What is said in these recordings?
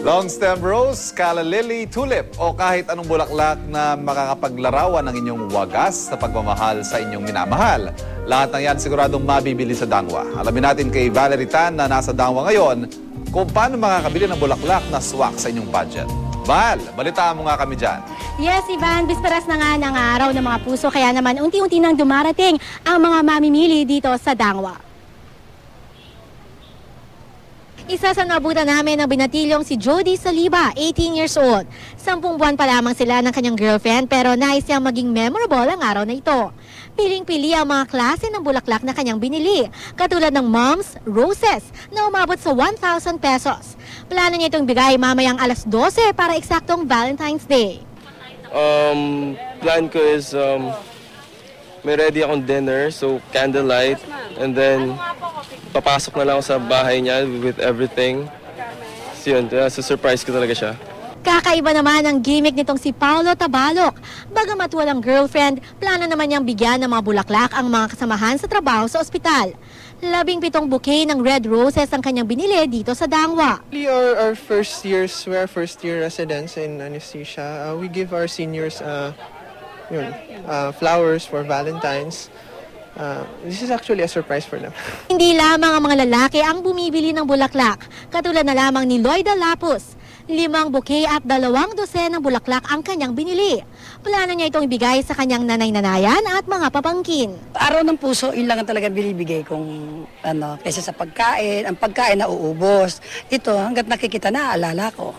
Long stem rose, calla lily, tulip o kahit anong bulaklak na makakapaglarawan ng inyong wagas sa pagmamahal sa inyong minamahal. Lahat ng yan siguradong mabibili sa Dangwa. Alamin natin kay Valerie Tan na nasa Dangwa ngayon kung paano makakabili ng bulaklak na swak sa inyong budget. Val, balitaan mo nga kami dyan. Yes, Ivan, bisperas na nga ng araw ng mga puso, kaya naman unti-unti nang dumarating ang mga mamimili dito sa Dangwa. Isa sa nabutan namin ng binatilyong si Jody Saliba, 18 years old. 10 buwan pa lamang sila ng kanyang girlfriend pero nais niyang maging memorable ang araw na ito. Piling-pili ang mga klase ng bulaklak na kanyang binili, katulad ng Mom's Roses na umabot sa 1,000 pesos. Plano niya itong bigay mamayang alas 12 para eksaktong Valentine's Day. Plan ko is may ready akong dinner, so candlelight, and then papasok na lang ako sa bahay niya with everything. So yun, surprise ko talaga siya. Kakaiba naman ang gimmick nitong si Paulo Tabalok. Bagamat walang girlfriend, plano naman niyang bigyan ng mga bulaklak ang mga kasamahan sa trabaho sa ospital. 17 bouquet ng red roses ang kanyang binili dito sa Dangwa. Our first year residents in anesthesia. We give our seniors flowers for Valentine's. This is actually a surprise for them. Hindi lamang ang mga lalaki ang bumibili ng bulaklak. Katulad na lamang ni Loida Lapus. 5 bouquet at 2 dosen ng bulaklak ang kanyang binili. Plano niya itong ibigay sa kanyang nanay-nanayan at mga papangkin. Araw ng puso, yun lang ang talaga binibigay kung kaysa sa pagkain. Ang pagkain na uubos. Ito, hanggat nakikita na, alala ko.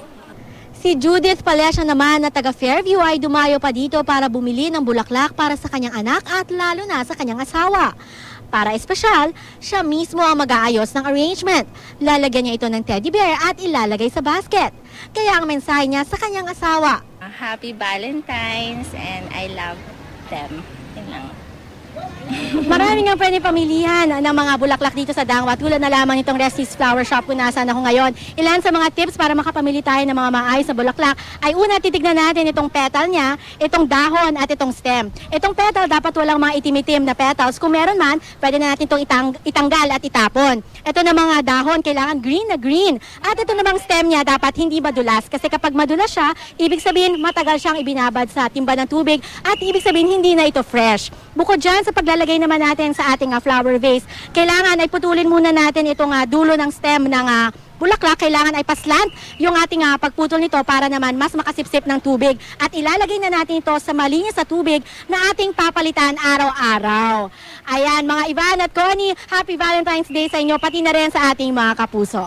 Si Judith Palesha naman na taga Fairview ay dumayo pa dito para bumili ng bulaklak para sa kanyang anak at lalo na sa kanyang asawa. Para espesyal, siya mismo ang mag-aayos ng arrangement. Lalagyan niya ito ng teddy bear at ilalagay sa basket. Kaya ang mensahe niya sa kanyang asawa: Happy Valentine's and I love them. Yun lang. Marami nga pwede pamilihan ng mga bulaklak dito sa Dangwa. Tulad na lamang itong Restis Flower Shop kung nasaan ako ngayon. Ilan sa mga tips para makapamili tayo ng mga maayos na bulaklak ay una, titignan natin itong petal niya, itong dahon at itong stem. Itong petal dapat walang mga itim-itim na petals. Kung meron man, pwede na natin itong itanggal at itapon. Ito na mga dahon, kailangan green na green. At ito namang stem niya dapat hindi madulas. Kasi kapag madulas siya, ibig sabihin matagal siyang ibinabad sa timba ng tubig at ibig sabihin hindi na ito fresh. Bukod dyan sa paglalagay naman natin sa ating flower vase, kailangan ay putulin muna natin itong dulo ng stem ng bulaklak. Kailangan ay paslant yung ating pagputol nito para naman mas makasipsip ng tubig. At ilalagay na natin ito sa malinis sa tubig na ating papalitan araw-araw. Ayan mga Ivan at Connie, Happy Valentine's Day sa inyo, pati na rin sa ating mga kapuso.